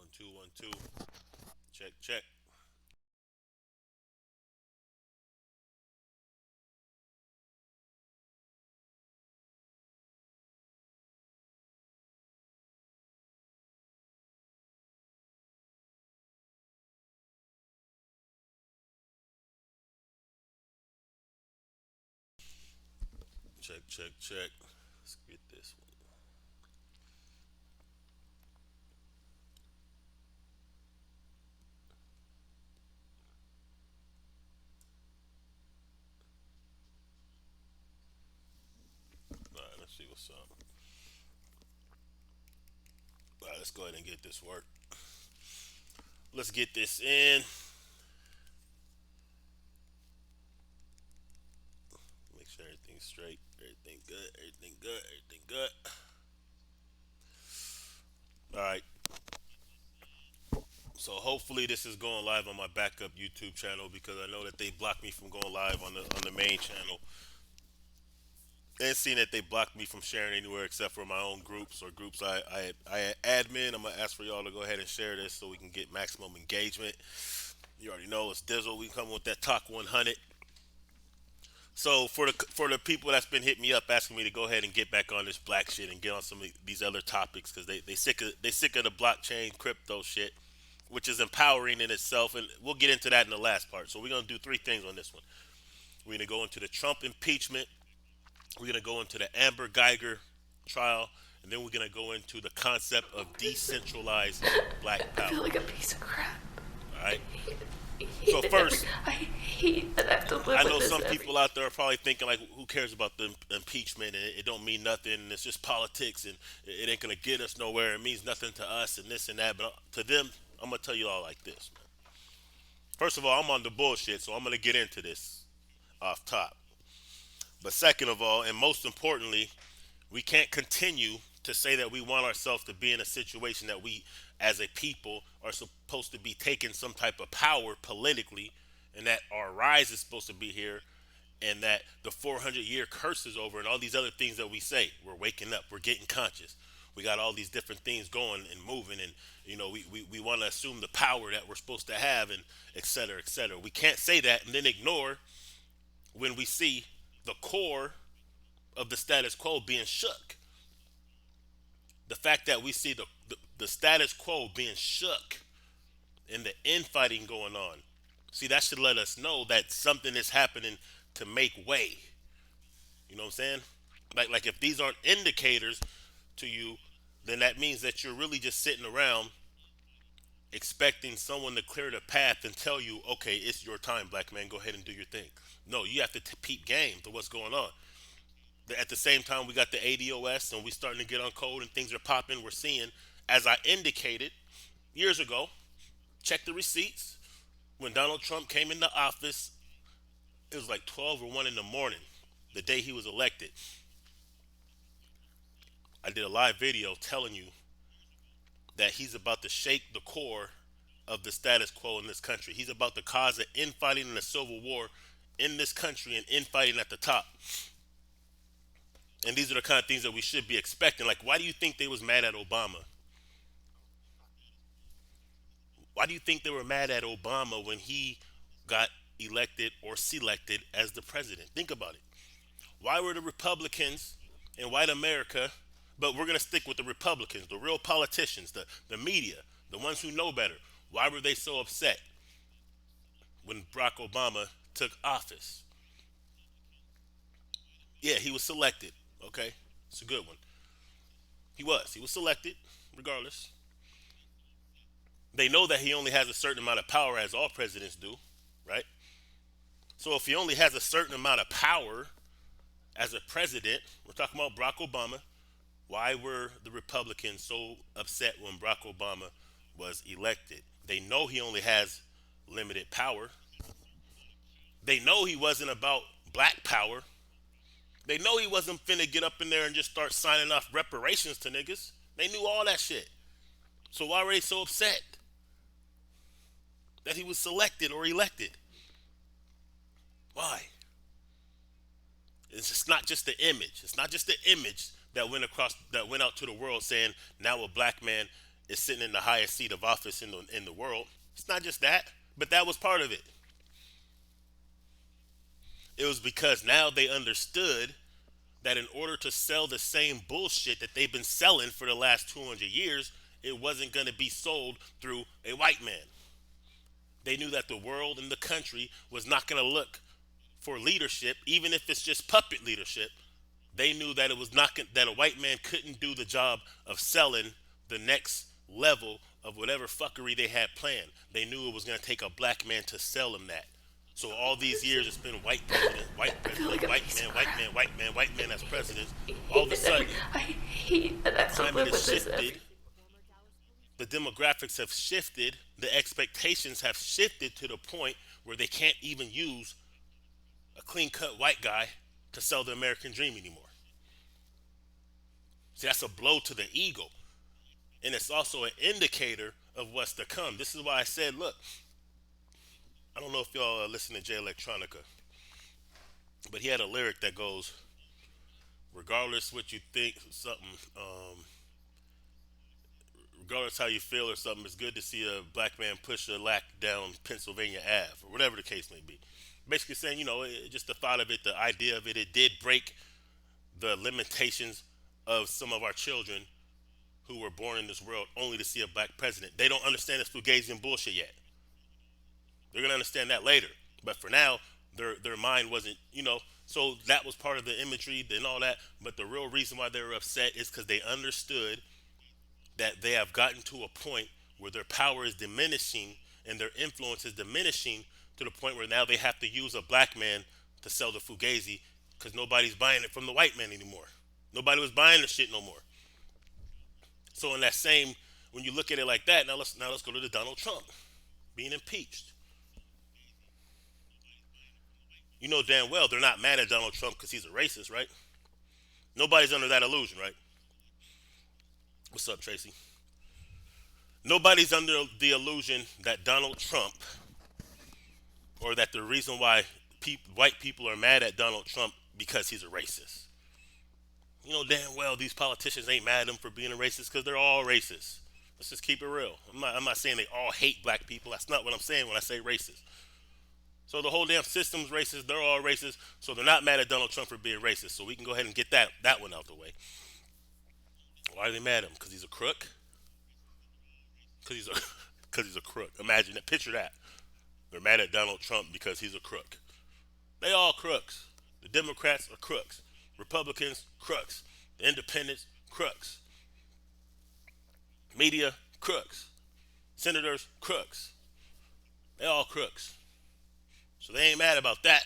One, two, one, two. Check, check. Check, check, check. Let's get this one. All right, let's see what's up. All right, let's go ahead and get this work. Let's get this in. Make sure everything's straight. Everything good. Everything good. Everything good. All right. So hopefully this is going live on my backup YouTube channel because I know that they blocked me from going live on the main channel. And seeing that they blocked me from sharing anywhere except for my own groups or groups I admin. I'm gonna ask for y'all to go ahead and share this so we can get maximum engagement. You already know it's Dizzle. We come with that Talk 100. So for the people that's been hitting me up asking me to go ahead and get back on this black shit and get on some of these other topics because they sick of the blockchain crypto shit, which is empowering in itself, and we'll get into that in the last part. So we're gonna do three things on this one. We're gonna go into the Trump impeachment. We're gonna go into the Amber Guyger trial, and then we're gonna go into the concept of decentralized black I feel power. like a piece of crap. All right. I So hate first, I hate that I have to live I with know this some people out there are probably thinking like, who cares about the impeachment? And it don't mean nothing. And it's just politics, and it ain't gonna get us nowhere. It means nothing to us, and this and that. But to them, I'm gonna tell you all like this, man. First of all, I'm on the bullshit, so I'm gonna get into this off top. But second of all, and most importantly, we can't continue to say that we want ourselves to be in a situation that we, as a people, are supposed to be taking some type of power politically, and that our rise is supposed to be here, and that the 400-year curse is over, and all these other things that we say. We're waking up, we're getting conscious. We got all these different things going and moving, and we want to assume the power that we're supposed to have, and et cetera, et cetera. We can't say that and then ignore when we see the core of the status quo being shook. The fact that we see the status quo being shook and the infighting going on. See, that should let us know that something is happening to make way. You know what I'm saying? Like if these aren't indicators to you, then that means that you're really just sitting around expecting someone to clear the path and tell you, okay, it's your time, black man, go ahead and do your thing. No, you have to peep game to what's going on. At the same time, we got the ADOS and we starting to get on code and things are popping. We're seeing, as I indicated years ago, check the receipts. When Donald Trump came into office, it was like 12 or 1 in the morning, the day he was elected. I did a live video telling you that he's about to shake the core of the status quo in this country. He's about to cause an infighting and a civil war in this country and infighting at the top. And these are the kind of things that we should be expecting. Like, why do you think they was mad at Obama? Why do you think they were mad at Obama when he got elected or selected as the president? Think about it. Why were the Republicans in white America, but we're going to stick with the Republicans, the real politicians, the media, the ones who know better? Why were they so upset when Barack Obama took office? Yeah, he was selected. Okay, it's a good one. He was selected, regardless. They know that he only has a certain amount of power, as all presidents do, right? So if he only has a certain amount of power as a president, we're talking about Barack Obama. Why were the Republicans so upset when Barack Obama was elected? They know he only has limited power. They know he wasn't about black power. They know he wasn't finna get up in there and just start signing off reparations to niggas. They knew all that shit. So why were they so upset that he was selected or elected? Why? It's just not just the image. It's not just the image that went out to the world saying now a black man is sitting in the highest seat of office in the world. It's not just that, but that was part of it. It was because now they understood that in order to sell the same bullshit that they've been selling for the last 200 years, it wasn't going to be sold through a white man. They knew that the world and the country was not going to look for leadership, even if it's just puppet leadership. They knew that it was not that a white man couldn't do the job of selling the next level of whatever fuckery they had planned. They knew it was going to take a black man to sell them that. So all these years it's been I feel like a piece of crap. white man as president. I All of hate a it every. sudden, I hate that I the have to climate live has with this every. shifted, the demographics have shifted, the expectations have shifted to the point where they can't even use a clean cut white guy to sell the American dream anymore. See, that's a blow to the ego. And it's also an indicator of what's to come. This is why I said, look, I don't know if y'all listen to Jay Electronica, but he had a lyric that goes, regardless what you think, something, regardless how you feel or something, it's good to see a black man push a lack down Pennsylvania Ave, or whatever the case may be. Basically saying, just the thought of it, the idea of it, it did break the limitations of some of our children who were born in this world only to see a black president. They don't understand this Fugazian bullshit yet. They're gonna understand that later. But for now, their mind wasn't, So that was part of the imagery and all that. But the real reason why they were upset is because they understood that they have gotten to a point where their power is diminishing and their influence is diminishing to the point where now they have to use a black man to sell the Fugazi because nobody's buying it from the white man anymore. Nobody was buying the shit no more. So in that same, when you look at it like that, now let's go to the Donald Trump being impeached. You know damn well they're not mad at Donald Trump because he's a racist, right? Nobody's under that illusion, right? What's up, Tracy? Nobody's under the illusion that Donald Trump, or that the reason why white people are mad at Donald Trump because he's a racist. You know damn well these politicians ain't mad at him for being a racist because they're all racist. Let's just keep it real. I'm not saying they all hate black people. That's not what I'm saying when I say racist. So the whole damn system's racist. They're all racist. So they're not mad at Donald Trump for being racist. So we can go ahead and get that one out the way. Why are they mad at him? Because he's a crook. Because he's a because he's a crook. Imagine that. Picture that. They're mad at Donald Trump because he's a crook. They all crooks. The Democrats are crooks. Republicans crooks. The Independents crooks. Media crooks. Senators crooks. They all crooks. So they ain't mad about that.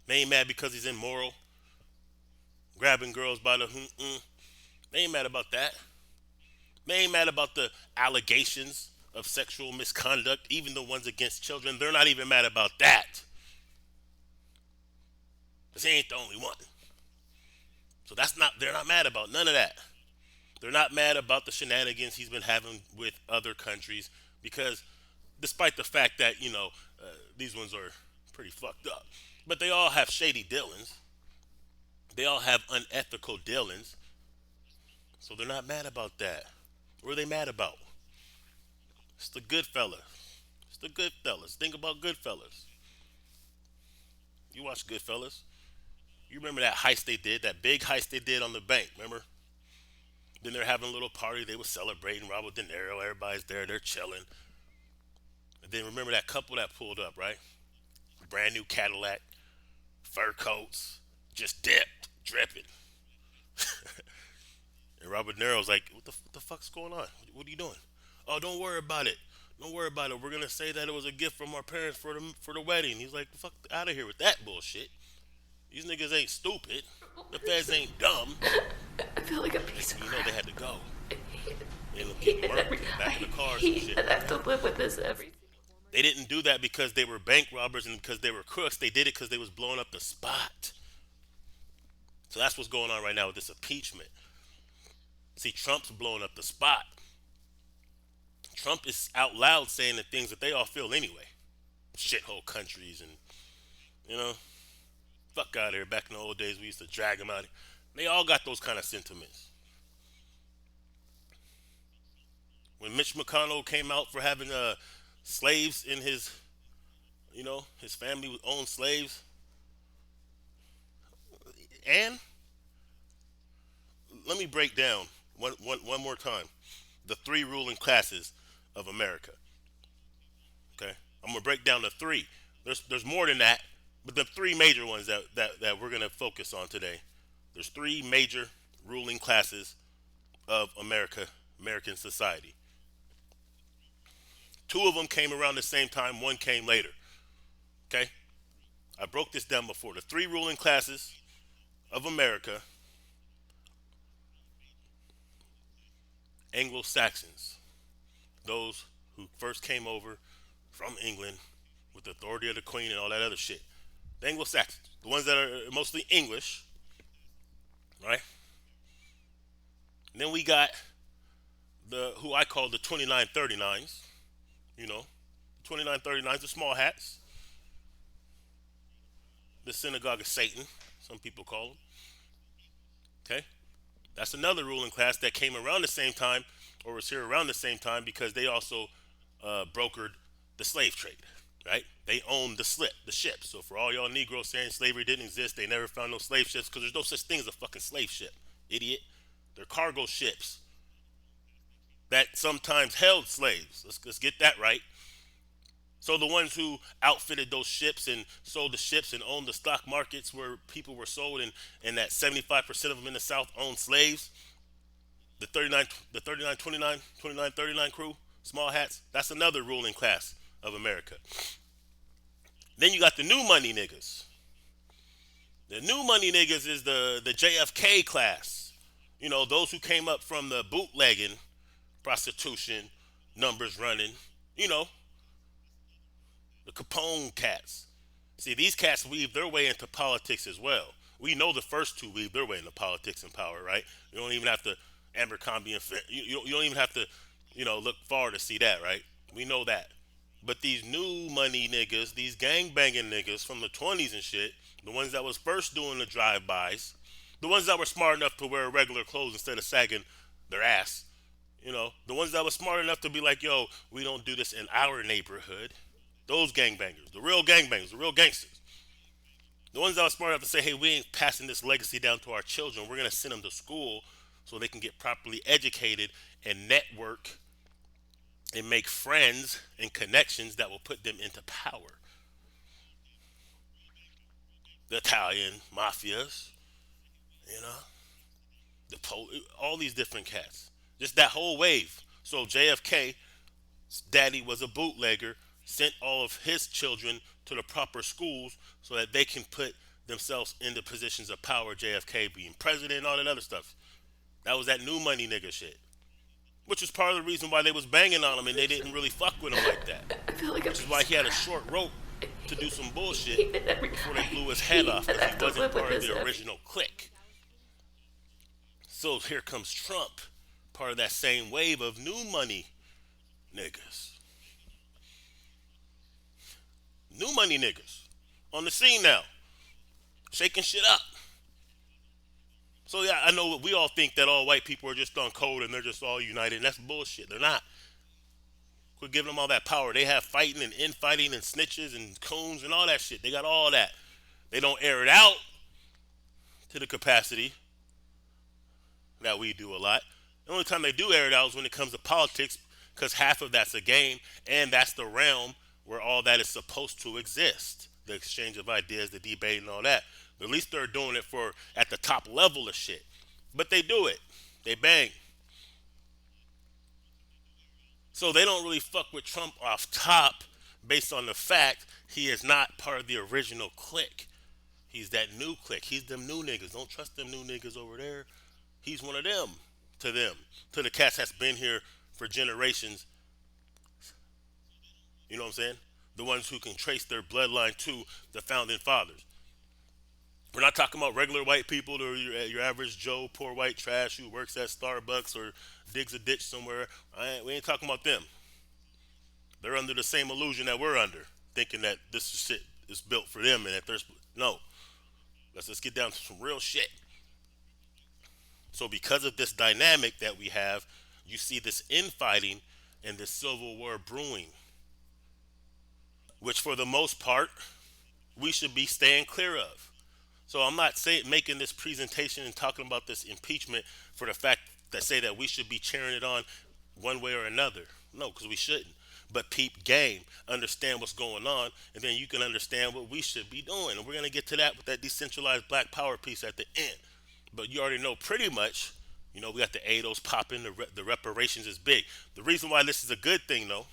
They ain't mad because he's immoral, grabbing girls by the They ain't mad about that. They ain't mad about the allegations of sexual misconduct, even the ones against children. They're not even mad about that. Because he ain't the only one. So they're not mad about none of that. They're not mad about the shenanigans he's been having with other countries because despite the fact that, these ones are pretty fucked up. But they all have shady dealings. They all have unethical dealings. So they're not mad about that. What are they mad about? It's the good fella. It's the good fellas. Think about good fellas. You watch Goodfellas. You remember that heist they did, that big heist they did on the bank, remember? Then they're having a little party. They were celebrating Robert De Niro. Everybody's there. They're chilling. And then remember that couple that pulled up, right? Brand new Cadillac, fur coats, just dipped, dripping. And Robert De Niro's like, what the fuck's going on? What are you doing? Oh, don't worry about it. Don't worry about it. We're gonna say that it was a gift from our parents for the wedding. He's like, fuck out of here with that bullshit. These niggas ain't stupid. The feds ain't dumb. I feel like a Next piece of thing you know, they crap. had to go. They ended up Hate getting it murked every. in the I back of the cars and hate shit. that I have to live with this every. They didn't do that because they were bank robbers and because they were crooks. They did it because they was blowing up the spot. So that's what's going on right now with this impeachment. See, Trump's blowing up the spot. Trump is out loud saying the things that they all feel anyway. Shithole countries and, you know, fuck out of here. Back in the old days, we used to drag them out. They all got those kind of sentiments. When Mitch McConnell came out for having slaves in his, his family owned slaves, and let me break down one more time the three ruling classes of America. Okay, I'm gonna break down the three. There's more than that, but the three major ones that we're gonna focus on today. There's three major ruling classes of American society. Two of them came around the same time. One came later. Okay, I broke this down before. The three ruling classes of America: Anglo Saxons, those who first came over from England with the authority of the Queen and all that other shit. The Anglo Saxons, the ones that are mostly English, right? And then we got the who I call the 2939s. You know, 2939s, the small hats, the synagogue of Satan, some people call them. Okay, that's another ruling class that came around the same time, or was here around the same time, because they also brokered the slave trade. Right? They owned the ships. So for all y'all Negroes saying slavery didn't exist, they never found no slave ships, because there's no such thing as a fucking slave ship, idiot. They're cargo ships that sometimes held slaves. Let's get that right. So the ones who outfitted those ships and sold the ships and owned the stock markets where people were sold, and that 75% of them in the South owned slaves, the 39, the 39, 29, 29, 39 crew, small hats, that's another ruling class of America. Then you got the new money niggas. The new money niggas is the JFK class. Those who came up from the bootlegging, prostitution, numbers running, you know, the Capone cats. See, these cats weave their way into politics as well. We know the first two weave their way into politics and power, right? You don't even have to Abercrombie and you don't even have to, look far to see that, right? We know that. But these new money niggas, these gang banging niggas from the 20s and shit, the ones that was first doing the drive-bys, the ones that were smart enough to wear regular clothes instead of sagging their ass, the ones that were smart enough to be like, yo, we don't do this in our neighborhood. Those gangbangers, the real gangbangers, the real gangsters. The ones that are smart enough to say, hey, we ain't passing this legacy down to our children. We're going to send them to school so they can get properly educated and network and make friends and connections that will put them into power. The Italian mafias, you know, all these different cats. Just that whole wave. So JFK, daddy was a bootlegger, sent all of his children to the proper schools so that they can put themselves into positions of power. JFK being president and all that other stuff. That was that new money nigga shit. Which is part of the reason why they was banging on him and they didn't really fuck with him like that. I feel like I'm Which is being why he had a scrapped. short rope to do some bullshit Hate that every before they night. blew his head Hate off, that I because have he to wasn't live with part of this the every. original clique. So here comes Trump, part of that same wave of new money niggas. New money niggas on the scene now, shaking shit up. So yeah, I know we all think that all white people are just on code and they're just all united, and that's bullshit. They're not. Quit giving them all that power. They have fighting and infighting and snitches and coons and all that shit. They got all that. They don't air it out to the capacity that we do a lot. The only time they do air it out is when it comes to politics, because half of that's a game, and that's the realm where all that is supposed to exist. The exchange of ideas, the debate, and all that. At least they're doing it for at the top level of shit. But they do it. They bang. So they don't really fuck with Trump off top based on the fact he is not part of the original clique. He's that new clique. He's them new niggas. Don't trust them new niggas over there. He's one of them. To them. To the cats that's been here for generations. You know what I'm saying? The ones who can trace their bloodline to the founding fathers. We're not talking about regular white people or your average Joe, poor white trash who works at Starbucks or digs a ditch somewhere. We ain't talking about them. They're under the same illusion that we're under, thinking that this shit is built for them and that there's no. Let's get down to some real shit. So because of this dynamic that we have, you see this infighting and this civil war brewing, which for the most part we should be staying clear of. So I'm not making this presentation and talking about this impeachment for the fact that say that we should be cheering it on one way or another. No, because we shouldn't. But peep game, understand what's going on, and then you can understand what we should be doing. And we're gonna get to that with that decentralized black power piece at the end. But you already know pretty much. We got the ADOs popping. The reparations is big. The reason why this is a good thing, though,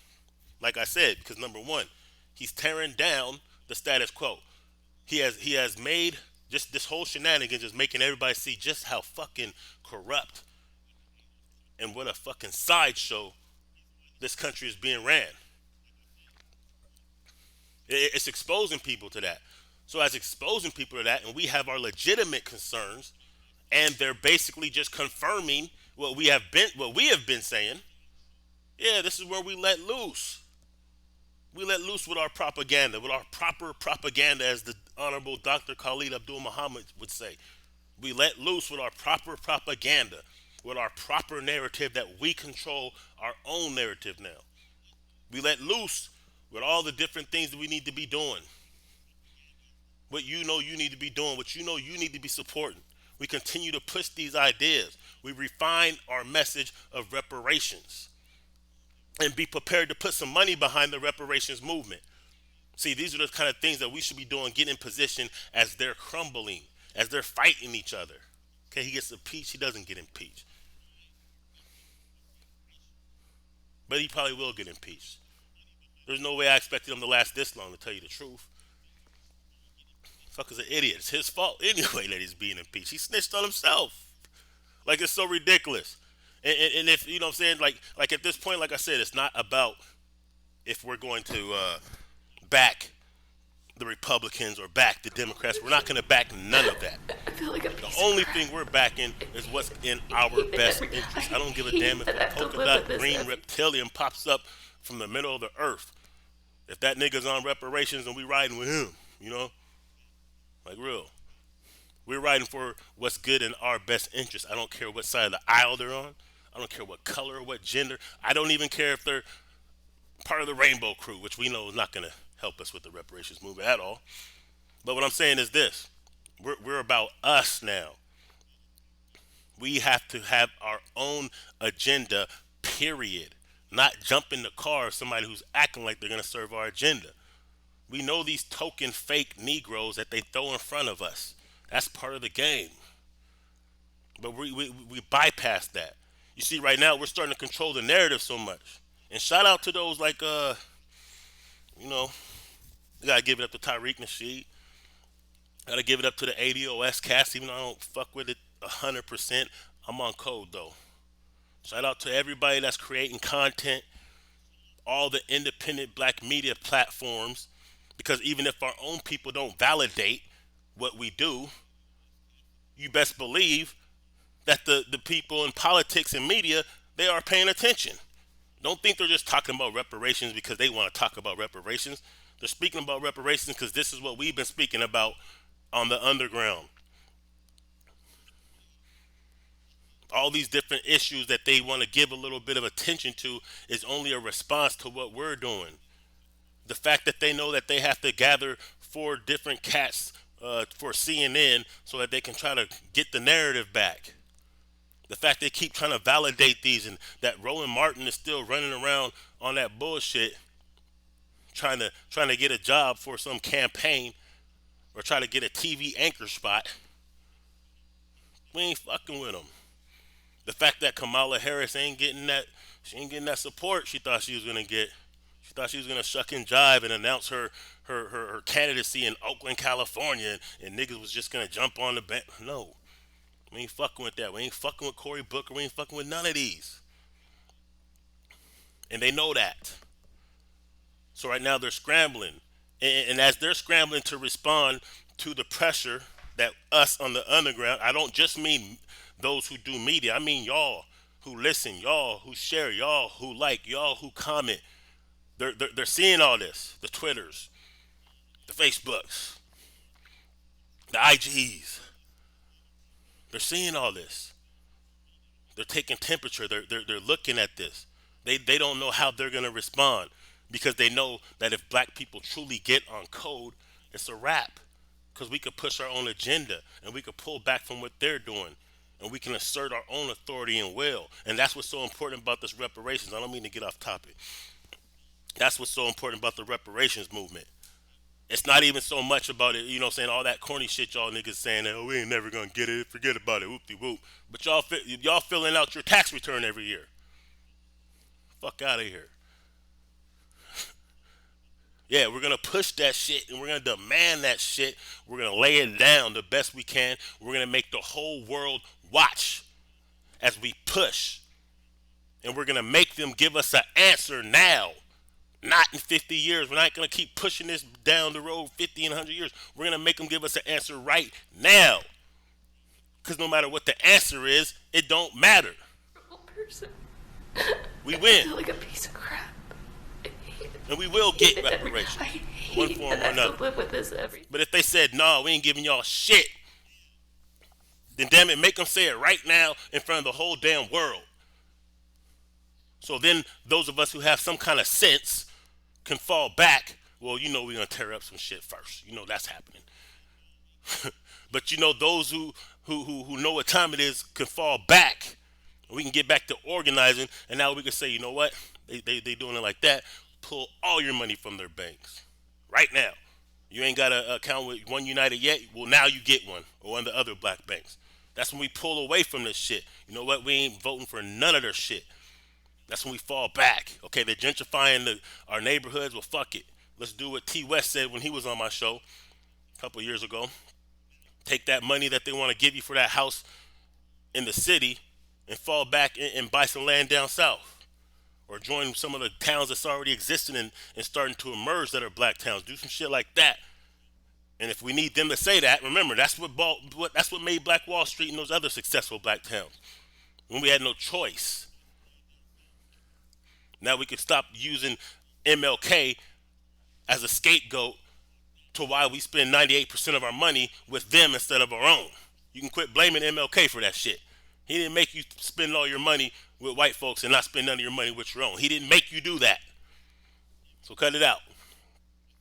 like I said, because number one, he's tearing down the status quo. He has made just this whole shenanigans is making everybody see just how fucking corrupt and what a fucking sideshow this country is being ran. It's exposing people to that. So as exposing people to that, and we have our legitimate concerns, and they're basically just confirming what we have been saying. Yeah, this is where we let loose. We let loose with our propaganda, with our proper propaganda, as the Honorable Dr. Khalid Abdul Muhammad would say. We let loose with our proper propaganda, with our proper narrative that we control our own narrative now. We let loose with all the different things that we need to be doing. What you know you need to be doing, what you know you need to be supporting. We continue to push these ideas. We refine our message of reparations and be prepared to put some money behind the reparations movement. See, these are the kind of things that we should be doing, get in position as they're crumbling, as they're fighting each other. Okay, he gets impeached, he doesn't get impeached. But he probably will get impeached. There's no way I expected him to last this long, to tell you the truth. Fucker's an idiot. It's his fault anyway that he's being impeached. He snitched on himself. Like, it's so ridiculous. And if, you know what I'm saying, like at this point, like I said, it's not about if we're going to back the Republicans or back the Democrats. We're not going to back none of that. I feel like a The piece of only crap. thing we're backing is what's in our best interest. I don't give a damn if That I a have to polka live with dot this green reptilian pops up from the middle of the earth. If that nigga's on reparations and we riding with him, you know, like real. We're riding for what's good in our best interest. I don't care what side of the aisle they're on. I don't care what color, what gender. I don't even care if they're part of the rainbow crew, which we know is not going to help us with the reparations movement at all. But what I'm saying is this: we're about us now. We have to have our own agenda, period. Not jump in the car of somebody who's acting like they're going to serve our agenda. We know these token fake Negroes that they throw in front of us. That's part of the game. But we bypass that. You see, right now we're starting to control the narrative so much. And shout out to those like you know, you gotta give it up to Tyreek Nasheed. Gotta give it up to the ADOS cast, even though I don't fuck with it 100%. I'm on code though. Shout out to everybody that's creating content, all the independent black media platforms, because even if our own people don't validate what we do, you best believe that the people in politics and media, they are paying attention. Don't think they're just talking about reparations because they want to talk about reparations. They're speaking about reparations because this is what we've been speaking about on the underground. All these different issues that they want to give a little bit of attention to is only a response to what we're doing. The fact that they know that they have to gather four different cats for CNN so that they can try to get the narrative back. The fact they keep trying to validate these, and that Roland Martin is still running around on that bullshit, trying to get a job for some campaign or try to get a TV anchor spot. We ain't fucking with them. The fact that Kamala Harris she ain't getting that support she thought she was gonna get. She thought she was gonna shuck and jive and announce her candidacy in Oakland, California, and niggas was just gonna jump on the bench. No, we ain't fucking with that. We ain't fucking with Cory Booker. We ain't fucking with none of these. And they know that. So right now they're scrambling. And as they're scrambling to respond to the pressure that us on the underground, I don't just mean those who do media. I mean y'all who listen, y'all who share, y'all who like, y'all who comment. They're seeing all this. The Twitters, the Facebooks, the IGs. They're seeing all this. They're taking temperature. They're looking at this. They don't know how they're gonna respond because they know that if black people truly get on code, it's a wrap. Because we could push our own agenda and we could pull back from what they're doing and we can assert our own authority and will. And that's what's so important about this reparations. I don't mean to get off topic. That's what's so important about the reparations movement. It's not even so much about it, you know what I'm saying, all that corny shit y'all niggas saying that, oh, we ain't never gonna get it, forget about it, whoop de whoop. But y'all filling out your tax return every year. Fuck out of here. Yeah, we're gonna push that shit and we're gonna demand that shit. We're gonna lay it down the best we can. We're gonna make the whole world watch as we push. And we're gonna make them give us an answer now. Not in 50 years. We're not gonna keep pushing this down the road 50 and 100 years. We're gonna make them give us an answer right now. Because no matter what the answer is, it don't matter. person. We I win. feel like a piece of crap. I hate it. And we will I get hate it. reparations. I hate One it. form And or I have another. to live with this every. But if they said, no, we ain't giving y'all shit, then damn it, make them say it right now in front of the whole damn world. So then those of us who have some kind of sense can fall back. Well, you know we're gonna tear up some shit first. You know that's happening. But you know those who know what time it is can fall back. We can get back to organizing, and now we can say, you know what? They doing it like that. Pull all your money from their banks right now. You ain't got an account with One United yet. Well, now you get one, or one of the other black banks. That's when we pull away from this shit. You know what? We ain't voting for none of their shit. That's when we fall back. Okay, they're gentrifying our neighborhoods. Well, fuck it. Let's do what T West said when he was on my show a couple years ago. Take that money that they want to give you for that house in the city and fall back and buy some land down south. Or join some of the towns that's already existing and starting to emerge that are black towns. Do some shit like that. And if we need them to say that, remember that's what made Black Wall Street and those other successful black towns. When we had no choice. Now we can stop using MLK as a scapegoat to why we spend 98% of our money with them instead of our own. You can quit blaming MLK for that shit. He didn't make you spend all your money with white folks and not spend none of your money with your own. He didn't make you do that. So cut it out.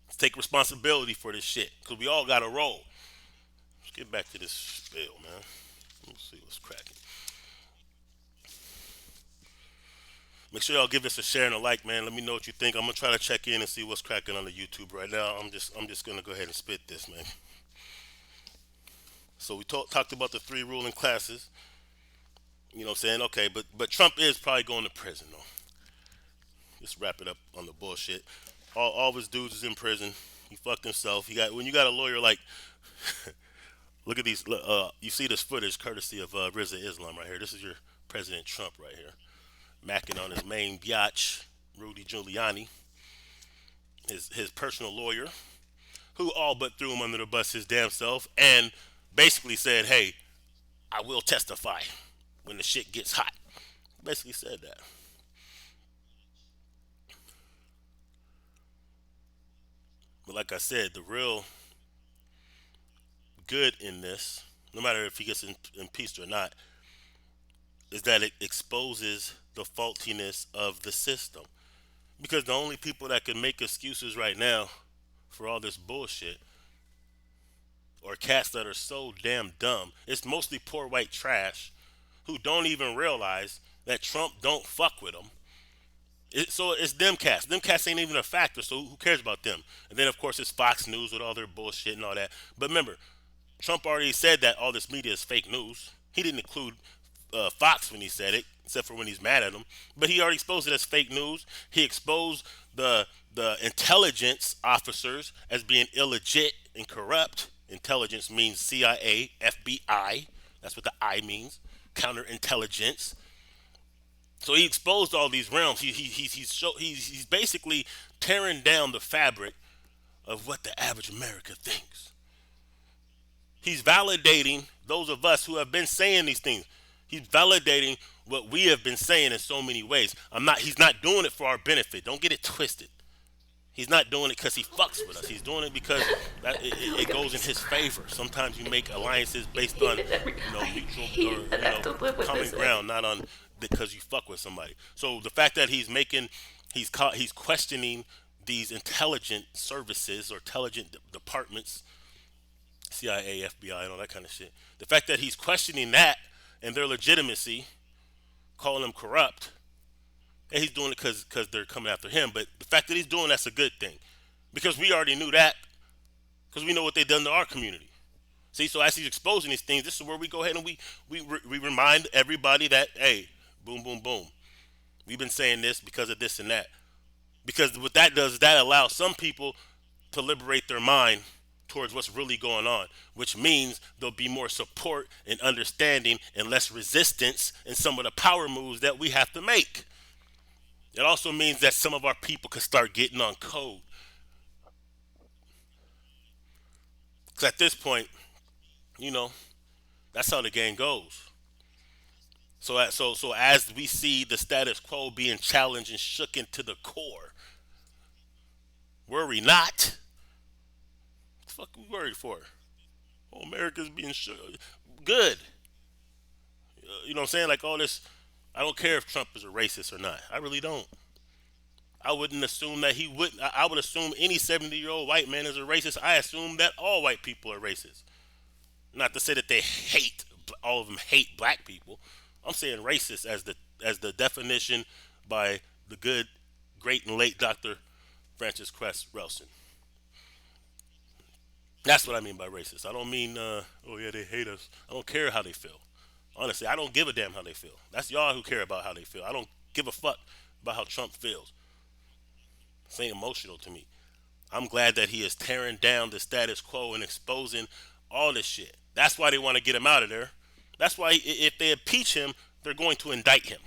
Let's take responsibility for this shit because we all got to roll. Let's get back to this spill, man. Let's see what's cracking. Make sure y'all give this a share and a like, man. Let me know what you think. I'm gonna try to check in and see what's cracking on the YouTube right now. I'm just gonna go ahead and spit this, man. So we talked about the three ruling classes. You know what I'm saying? Okay, but Trump is probably going to prison though. Just wrap it up on the bullshit. All of his dudes is in prison. He fucked himself. When you got a lawyer like, look at these. You see this footage courtesy of Rizza Islam right here. This is your President Trump right here, macking on his main biatch, Rudy Giuliani, his personal lawyer, who all but threw him under the bus his damn self, and basically said, "Hey, I will testify when the shit gets hot." Basically said that. But like I said, the real good in this, no matter if he gets impeached or not, is that it exposes the faultiness of the system. Because the only people that can make excuses right now for all this bullshit or cats that are so damn dumb, it's mostly poor white trash who don't even realize that Trump don't fuck with them. So it's them cats. Them cats ain't even a factor, so who cares about them? And then, of course, it's Fox News with all their bullshit and all that. But remember, Trump already said that all this media is fake news. He didn't include Fox when he said it, except for when he's mad at them. But he already exposed it as fake news. He exposed the intelligence officers as being illegit and corrupt. Intelligence means CIA, FBI. That's what the I means. Counterintelligence. So he exposed all these realms. He's basically tearing down the fabric of what the average American thinks. He's validating those of us who have been saying these things. He's validating what we have been saying in so many ways. He's not doing it for our benefit. Don't get it twisted. He's not doing it because he Whole fucks with us. person. He's doing it because it Look at me goes in his scrap. favor. Sometimes you make alliances I based hate on, it every. I mutual or hate that I have to live with common this every. ground, not on because you fuck with somebody. So the fact that he's questioning these intelligent services or intelligent departments, CIA, FBI, and all that kind of shit. The fact that he's questioning that and their legitimacy, calling them corrupt, and he's doing it because they're coming after him. But the fact that he's doing that's a good thing because we already knew that because we know what they've done to our community. See, so as he's exposing these things, this is where we go ahead and we remind everybody that hey, boom, boom, boom. We've been saying this because of this and that. Because what that does is that allows some people to liberate their mind towards what's really going on, which means there'll be more support and understanding and less resistance in some of the power moves that we have to make. It also means that some of our people can start getting on code. Because at this point, you know, that's how the game goes. So as we see the status quo being challenged and shook into the core, worry not. What the fuck are we worried for? Oh, America's being shook. Good. You know what I'm saying? Like all this. I don't care if Trump is a racist or not. I really don't. I wouldn't assume that he wouldn't. I would assume any 70-year-old white man is a racist. I assume that all white people are racist. Not to say that they hate all of them hate black people. I'm saying racist as the definition by the good, great, and late Dr. Francis Cress Relson. That's what I mean by racist. I don't mean oh yeah they hate us. I don't care how they feel. Honestly, I don't give a damn how they feel. That's y'all who care about how they feel. I don't give a fuck about how Trump feels. It's ain't emotional to me. I'm glad that he is tearing down the status quo and exposing all this shit. That's why they want to get him out of there. That's why if they impeach him, they're going to indict him.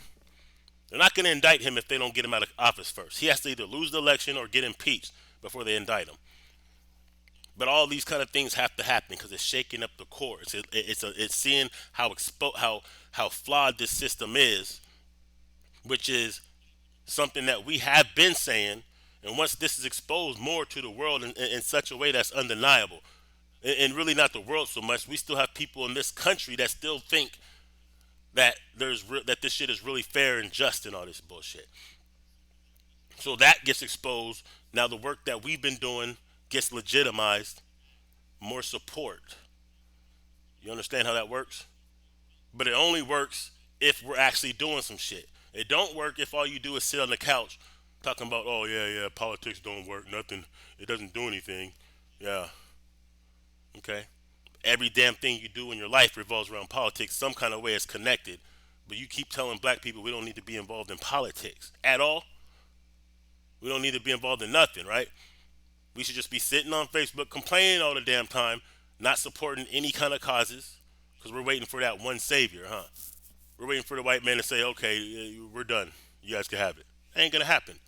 They're not going to indict him if they don't get him out of office first. He has to either lose the election or get impeached before they indict him. But all these kind of things have to happen because it's shaking up the core. It's seeing how flawed this system is, which is something that we have been saying. And once this is exposed more to the world in such a way that's undeniable, and really not the world so much, we still have people in this country that still think that that this shit is really fair and just and all this bullshit. So that gets exposed. Now the work that we've been doing gets legitimized, more support. You understand how that works? But it only works if we're actually doing some shit. It don't work if all you do is sit on the couch talking about, oh yeah, yeah, politics don't work, nothing. It doesn't do anything. Yeah, okay. Every damn thing you do in your life revolves around politics. Some kind of way it's connected. But you keep telling black people we don't need to be involved in politics at all. We don't need to be involved in nothing, right? We should just be sitting on Facebook complaining all the damn time, not supporting any kind of causes, because we're waiting for that one savior, huh? We're waiting for the white man to say, okay, we're done. You guys can have it. Ain't gonna happen.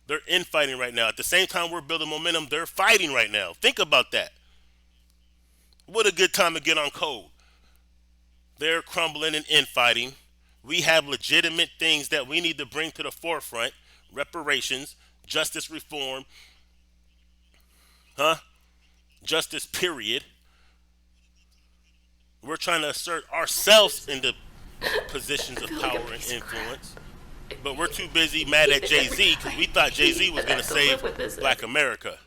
They're infighting right now. At the same time we're building momentum, they're fighting right now. Think about that. What a good time to get on code. They're crumbling and infighting. We have legitimate things that we need to bring to the forefront: reparations, justice reform, huh? Justice, period. We're trying to assert Whole ourselves person. into positions of Look at power me and scrap. influence. I But we're too busy mad hate at it Jay every. Z because we thought Jay Z Hate was that I going to have to live save with this black every. America.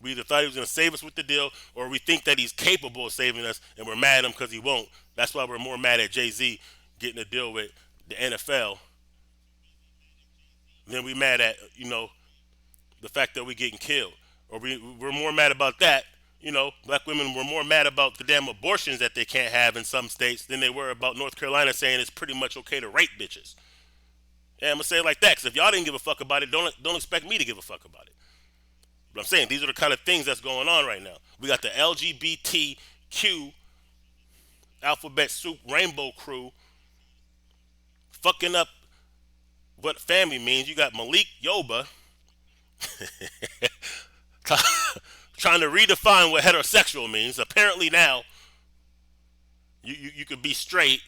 We either thought he was going to save us with the deal or we think that he's capable of saving us and we're mad at him because he won't. That's why we're more mad at Jay Z getting a deal with the NFL than we mad at, the fact that we're getting killed. Or we're more mad about that. Black women were more mad about the damn abortions that they can't have in some states than they were about North Carolina saying it's pretty much okay to rape bitches. Yeah, I'm gonna say it like that because if y'all didn't give a fuck about it, don't expect me to give a fuck about it. But I'm saying these are the kind of things that's going on right now. We got the LGBTQ alphabet soup rainbow crew fucking up what family means. You got Malik Yoba trying to redefine what heterosexual means. Apparently now you could be straight.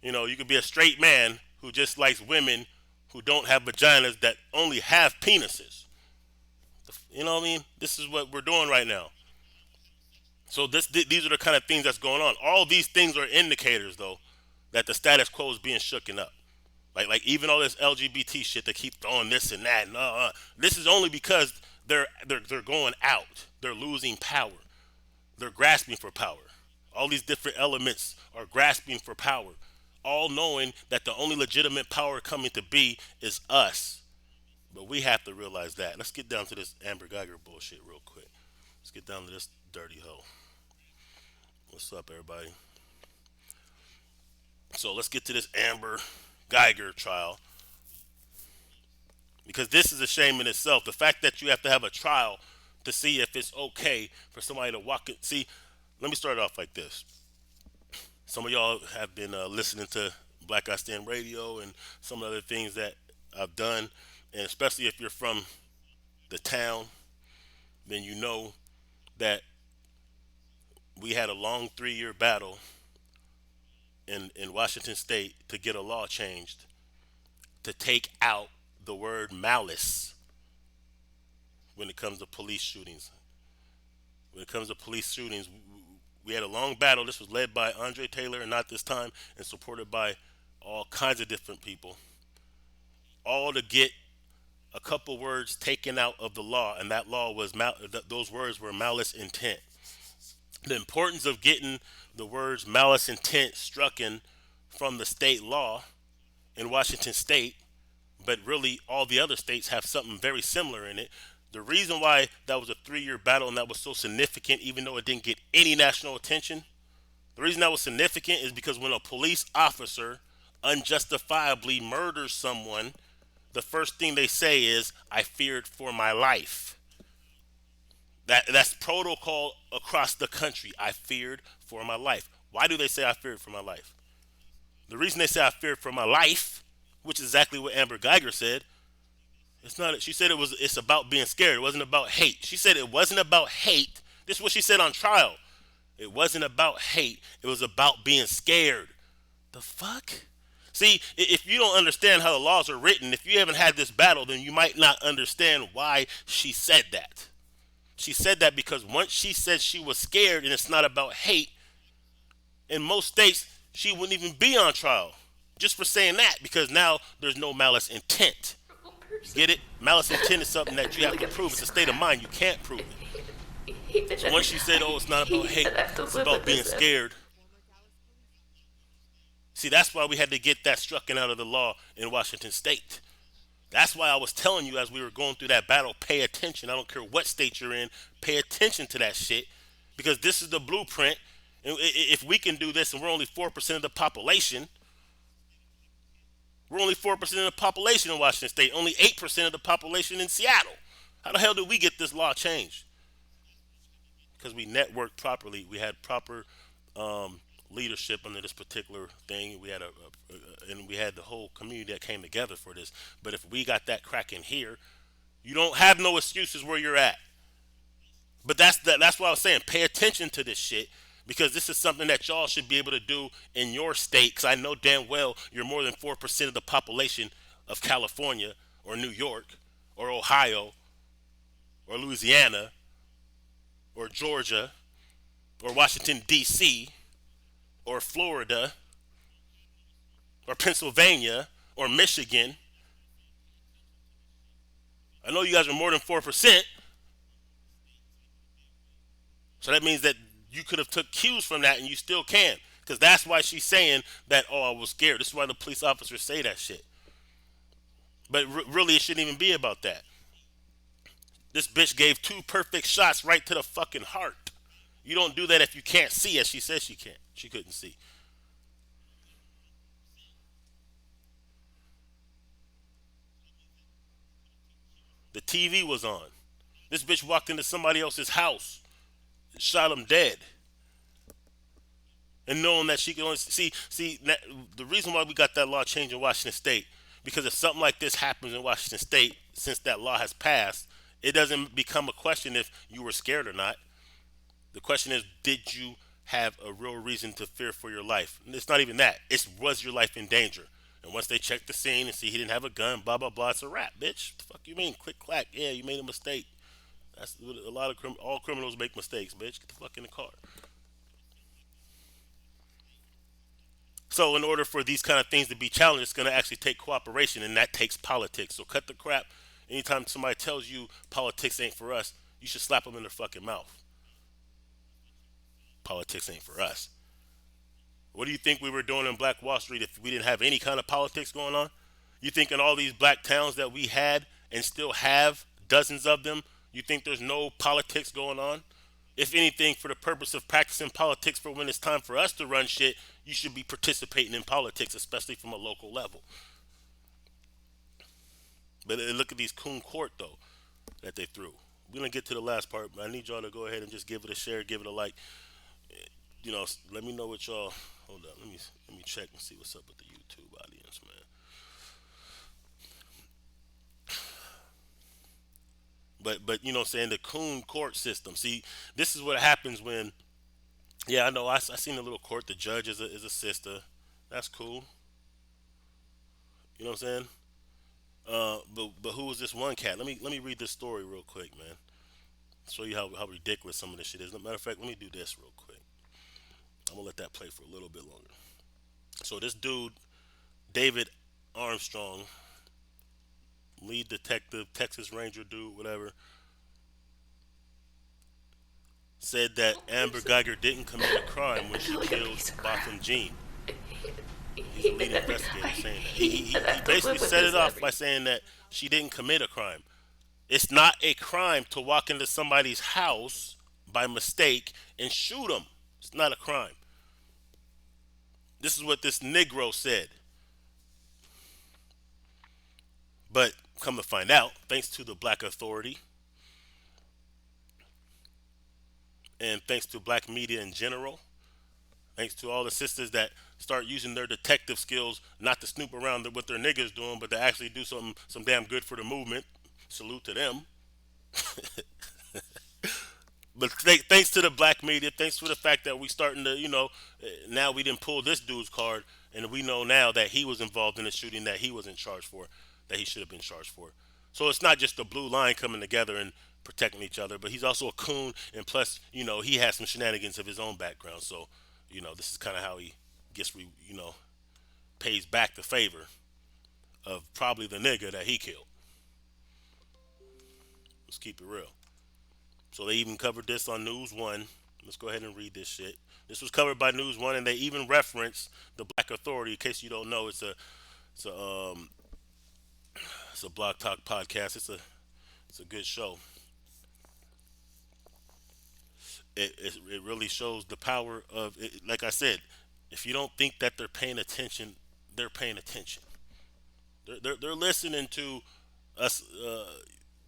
You could be a straight man who just likes women who don't have vaginas that only have penises. You know what I mean? This is what we're doing right now. So these are the kind of things that's going on. All these things are indicators, though, that the status quo is being shooken up. Like even all this LGBT shit, they keep throwing this and that. And, this is only because they're going out. They're losing power. They're grasping for power. All these different elements are grasping for power, all knowing that the only legitimate power coming to be is us. But we have to realize that. Let's get down to this Amber Guyger bullshit real quick. Let's get down to this dirty hoe. What's up, everybody? So let's get to this Amber Guyger trial because this is a shame in itself. The fact that you have to have a trial to see if it's okay for somebody to walk it. See, let me start off like this. Some of y'all have been listening to Black Guy Stand Radio and some of the other things that I've done, and especially if you're from the town, then you know that we had a long 3 year battle in Washington State to get a law changed to take out the word malice when it comes to police shootings. When it comes to police shootings, we had a long battle. This was led by Andre Taylor, and not this time, and supported by all kinds of different people, all to get a couple words taken out of the law, and that law was those words were malice intent. The importance of getting the words malice intent strucken from the state law in Washington State, but really all the other states have something very similar in it. The reason why that was a 3 year battle and that was so significant, even though it didn't get any national attention, the reason that was significant is because when a police officer unjustifiably murders someone, the first thing they say is, "I feared for my life." That's protocol across the country. I feared for my life. Why do they say I feared for my life? The reason they say I feared for my life, which is exactly what Amber Guyger said, it's not. She said it's about being scared. It wasn't about hate. She said it wasn't about hate. This is what she said on trial. It wasn't about hate. It was about being scared. The fuck? See, if you don't understand how the laws are written, if you haven't had this battle, then you might not understand why she said that. She said that because once she said she was scared and it's not about hate, in most states, she wouldn't even be on trial just for saying that because now there's no malice intent. Person. Get it? Malice intent is something that you have Really to got prove. me It's a so state of mad. mind. You can't prove I it. hate that So once she said, "Oh, it's not about hate, I have to it's live about with being this. scared." See, that's why we had to get that strucken out of the law in Washington State. That's why I was telling you as we were going through that battle, pay attention. I don't care what state you're in, pay attention to that shit because this is the blueprint. And if we can do this and we're only 4% of the population, we're only 4% of the population in Washington State, only 8% of the population in Seattle. How the hell did we get this law changed? Because we networked properly. We had proper leadership under this particular thing. We had and we had the whole community that came together for this. But if we got that cracking here, you don't have no excuses where you're at. But that's what I was saying. Pay attention to this shit because this is something that y'all should be able to do in your state. Because I know damn well you're more than 4% of the population of California or New York or Ohio or Louisiana or Georgia or Washington D.C. or Florida or Pennsylvania or Michigan. I know you guys are more than 4%, so that means that you could have took cues from that and you still can. Because that's why she's saying that, "Oh, I was scared." This is why the police officers say that shit. But really, it shouldn't even be about that. This bitch gave two perfect shots right to the fucking heart. You don't do that if you can't see, as she says she can't. She couldn't see. The TV was on. This bitch walked into somebody else's house, shot him dead, and knowing that she can only see the reason why we got that law change in Washington State, because if something like this happens in Washington State since that law has passed, it doesn't become a question if you were scared or not. The question is, did you have a real reason to fear for your life? And it's not even that. It's, was your life in danger? And once they check the scene and see he didn't have a gun, blah blah blah, it's a wrap, bitch. The fuck you mean? Click clack. Yeah, you made a mistake. That's a lot of all criminals make mistakes, bitch. Get the fuck in the car. So in order for these kind of things to be challenged, it's going to actually take cooperation, and that takes politics. So cut the crap. Anytime somebody tells you politics ain't for us, you should slap them in their fucking mouth. Politics ain't for us. What do you think we were doing in Black Wall Street if we didn't have any kind of politics going on? You think in all these black towns that we had and still have dozens of them, you think there's no politics going on? If anything, for the purpose of practicing politics for when it's time for us to run shit, you should be participating in politics, especially from a local level. But look at these coon court though that they threw. We're gonna get to the last part, but I need y'all to go ahead and just give it a share, give it a like. Let me know what y'all. Hold up, let me check and see what's up with the YouTube audience, man. But you know, what I'm saying the coon court system. See, this is what happens when. Yeah, I know. I seen the little court. The judge is a sister. That's cool. You know what I'm saying? But who was this one cat? Let me read this story real quick, man. Show you how ridiculous some of this shit is. Matter of fact, let me do this real quick. I'm gonna let that play for a little bit longer. So this dude, David Armstrong, lead detective, Texas Ranger dude, whatever, said that I don't think Amber so. Guyger didn't commit a crime when I she feel like a killed piece of crap. Botham Jean. He's He the did lead every time. investigator saying that. He That's the basically clip of set his it off every. by saying that she didn't commit a crime. It's not a crime to walk into somebody's house by mistake and shoot them. It's not a crime. This is what this Negro said. But come to find out, thanks to the black authority and thanks to black media in general, thanks to all the sisters that start using their detective skills not to snoop around what their niggas doing, but to actually do some damn good for the movement. Salute to them. But thanks to the black media, thanks to the fact that we starting to, now we didn't pull this dude's card, and we know now that he was involved in the shooting that he was in charge for, that he should have been charged for. So it's not just the blue line coming together and protecting each other, but he's also a coon, and plus, he has some shenanigans of his own background. So, this is kind of how he gets, pays back the favor of probably the nigga that he killed. Let's keep it real. So they even covered this on News One. Let's go ahead and read this shit. This was covered by News One, and they even referenced the Black Authority. In case you don't know, it's a it's a Blog Talk podcast. It's a good show. It really shows the power of it. Like I said, if you don't think that they're paying attention, they're paying attention. They're listening to us.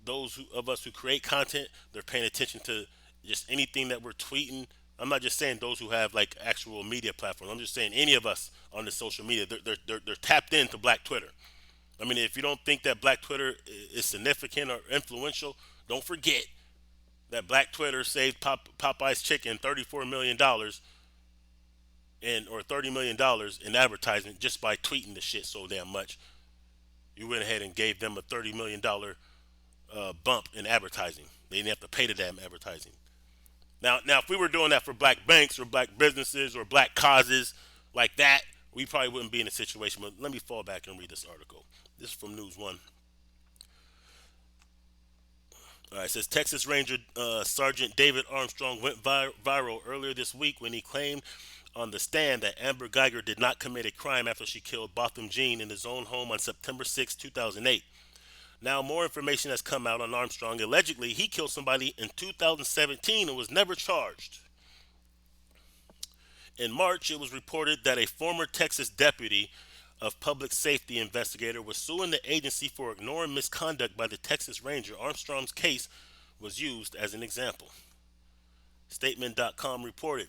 Those of us who create content, they're paying attention to just anything that we're tweeting. I'm not just saying those who have like actual media platforms. I'm just saying any of us on the social media. They're tapped into Black Twitter. I mean, if you don't think that Black Twitter is significant or influential, don't forget that Black Twitter saved Popeye's chicken $34 million or $30 million in advertisement just by tweeting the shit so damn much. You went ahead and gave them a $30 million bump in advertising. They didn't have to pay the damn advertising. Now, if we were doing that for black banks or black businesses or black causes like that, we probably wouldn't be in a situation. But let me fall back and read this article. This is from News One. All right, it says Texas Ranger Sergeant David Armstrong went viral earlier this week when he claimed on the stand that Amber Guyger did not commit a crime after she killed Botham Jean in his own home on September 6, 2008. Now, more information has come out on Armstrong. Allegedly, he killed somebody in 2017 and was never charged. In March, it was reported that a former Texas deputy of public safety investigator was suing the agency for ignoring misconduct by the Texas Ranger. Armstrong's case was used as an example. Statement.com reported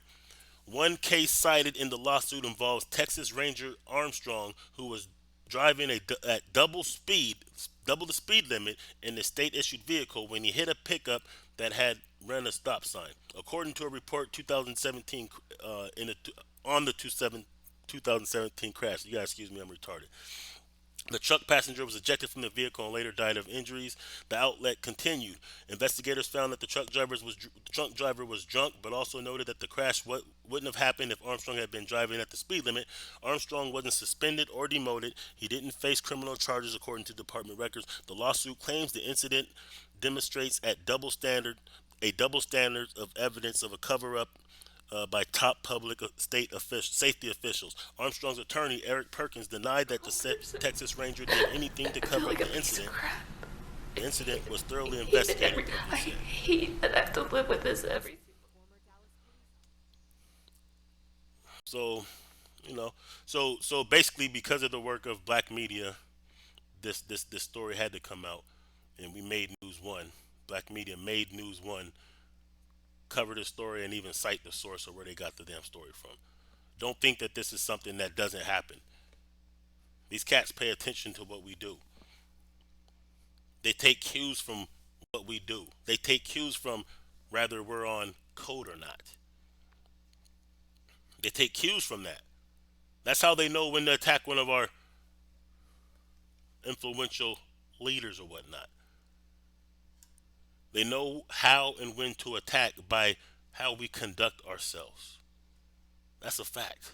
one case cited in the lawsuit involves Texas Ranger Armstrong, who was driving at double the speed limit in the state-issued vehicle when he hit a pickup that had run a stop sign. According to a report, 2017 on the 2017 crash. You guys, excuse me, I'm retarded. The truck passenger was ejected from the vehicle and later died of injuries. The outlet continued. Investigators found that the truck driver was drunk, but also noted that the crash wouldn't have happened if Armstrong had been driving at the speed limit. Armstrong wasn't suspended or demoted. He didn't face criminal charges, according to department records. The lawsuit claims the incident demonstrates a double standard of evidence of a cover-up by top public safety officials. Armstrong's attorney, Eric Perkins, denied that the Wrong person. Texas Ranger did anything to I feel cover up like a the piece of incident. crap. The incident was thoroughly Hate that investigated, I Perkins said. hate that I have to live with this every. So, you know, so basically, because of the work of black media, this story had to come out, and we made News One. Black media made News One cover this story and even cite the source of where they got the damn story from. Don't think that this is something that doesn't happen. These cats pay attention to what we do. They take cues from what we do. They take cues from whether we're on code or not. They take cues from that. That's how they know when to attack one of our influential leaders or whatnot. They know how and when to attack by how we conduct ourselves. That's a fact.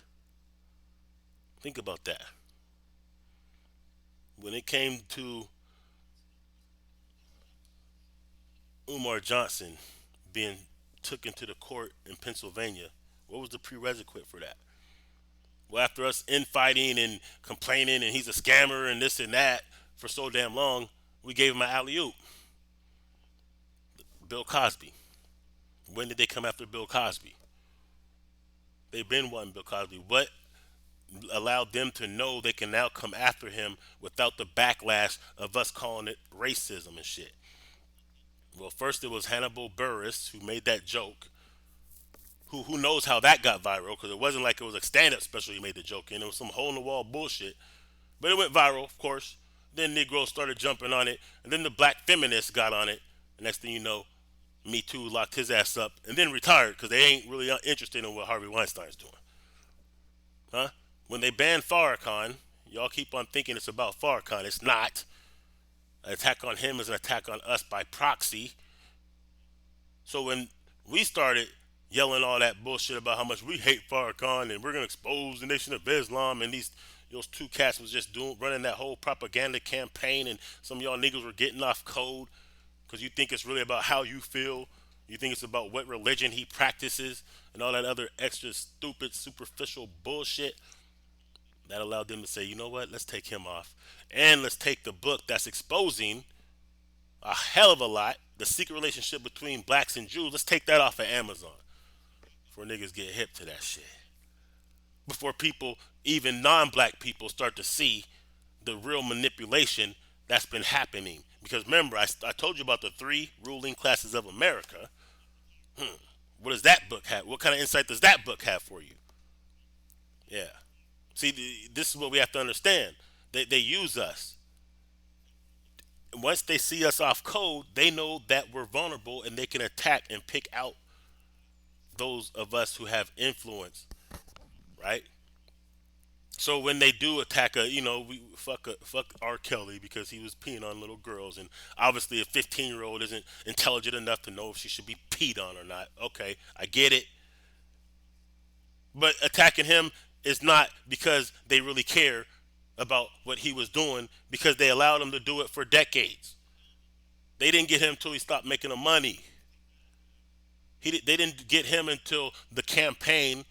Think about that. When it came to Umar Johnson being took into the court in Pennsylvania, what was the prerequisite for that? Well, after us infighting and complaining and he's a scammer and this and that for so damn long, we gave him an alley oop. Bill Cosby. When did they come after Bill Cosby? They've been wanting Bill Cosby. What allowed them to know they can now come after him without the backlash of us calling it racism and shit? Well, first it was Hannibal Burris who made that joke. Who knows how that got viral? Because it wasn't like it was a stand-up special he made the joke in. It was some hole-in-the-wall bullshit. But it went viral, of course. Then Negroes started jumping on it, and then the black feminists got on it. The next thing you know, Me Too locked his ass up and then retired because they ain't really interested in what Harvey Weinstein's doing. Huh? When they banned Farrakhan, y'all keep on thinking it's about Farrakhan. It's not. An attack on him is an attack on us by proxy. So when we started yelling all that bullshit about how much we hate Farrakhan and we're gonna expose the Nation of Islam and those two cats was just doing running that whole propaganda campaign and some of y'all niggas were getting off code because you think it's really about how you feel. You think it's about what religion he practices and all that other extra stupid, superficial bullshit. That allowed them to say, you know what, let's take him off. And let's take the book that's exposing a hell of a lot, the secret relationship between blacks and Jews, let's take that off of Amazon before niggas get hip to that shit. Before people, even non black people, start to see the real manipulation that's been happening. Because remember, I told you about the three ruling classes of America. What does that book have? What kind of insight does that book have for you? Yeah. See, this is what we have to understand. They use us. Once they see us off code, they know that we're vulnerable and they can attack and pick out those of us who have influence, right? So when they do attack we fuck R. Kelly because he was peeing on little girls, and obviously a 15-year-old isn't intelligent enough to know if she should be peed on or not. Okay, I get it, but attacking him is not because they really care about what he was doing because they allowed him to do it for decades. They didn't get him until he stopped making the money. They didn't get him until the campaign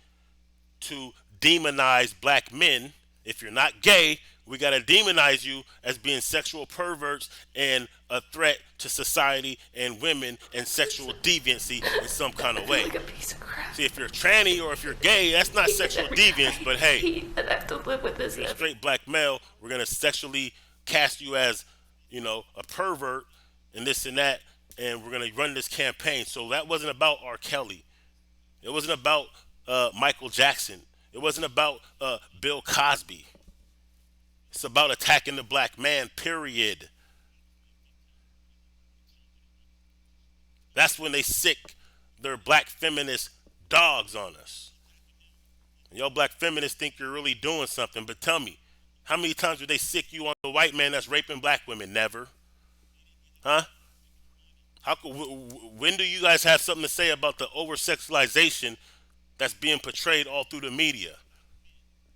to demonize black men. If you're not gay, we got to demonize you as being sexual perverts and a threat to society and women and sexual deviancy in some kind I of feel way. like a piece of crap. See, if you're tranny or if you're gay, that's not Hate that sexual deviance, but I hey, hate that I have to live with this if you're a every. straight black male, we're going to sexually cast you as, a pervert and this and that, and we're going to run this campaign. So that wasn't about R. Kelly. It wasn't about Michael Jackson. It wasn't about Bill Cosby. It's about attacking the black man, period. That's when they sick their black feminist dogs on us. And y'all black feminists think you're really doing something, but tell me, How many times did they sick you on the white man that's raping black women? Never. Huh? When do you guys have something to say about the over sexualization that's being portrayed all through the media?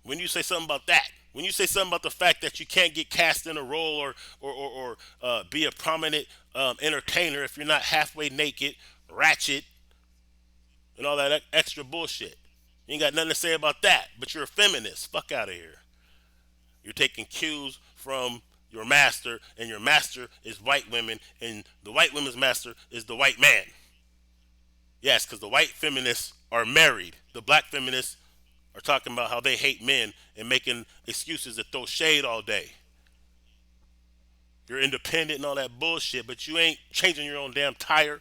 When you say something about that, when you say something about the fact that you can't get cast in a role or be a prominent entertainer if you're not halfway naked, ratchet, and all that extra bullshit. You ain't got nothing to say about that, but you're a feminist. Fuck out of here. You're taking cues from your master, and your master is white women, and the white women's master is the white man. Yes, because the white feminists are married. The black feminists are talking about how they hate men and making excuses to throw shade all day. You're independent and all that bullshit, but you ain't changing your own damn tire.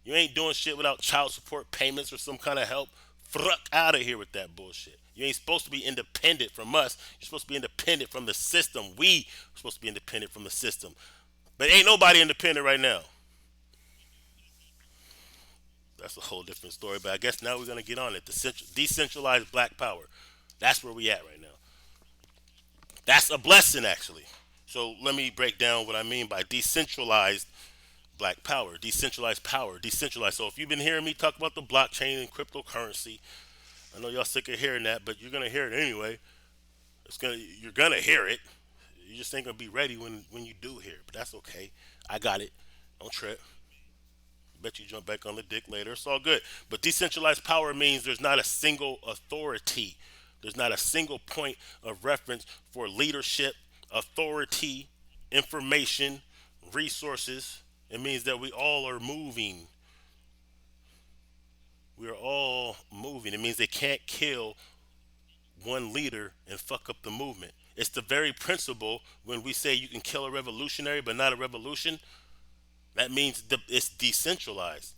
You ain't doing shit without child support payments or some kind of help. Fuck out of here with that bullshit. You ain't supposed to be independent from us. You're supposed to be independent from the system. We are supposed to be independent from the system. But ain't nobody independent right now. That's a whole different story. But I guess now we're gonna get on it. The decentralized black power. That's where we at right now. That's a blessing, actually. So let me break down what I mean by decentralized black power, decentralized power, decentralized. So if you've been hearing me talk about the blockchain and cryptocurrency, I know y'all sick of hearing that, but you're gonna hear it anyway. You're gonna hear it. You just ain't gonna be ready when you do hear it. But that's okay. I got it. Don't trip. Bet you jump back on the dick later. It's all good. But decentralized power means there's not a single authority. There's not a single point of reference for leadership, authority, information, resources. It means that we all are moving. We are all moving. It means they can't kill one leader and fuck up the movement. It's the very principle when we say you can kill a revolutionary but not a revolution. That means it's decentralized.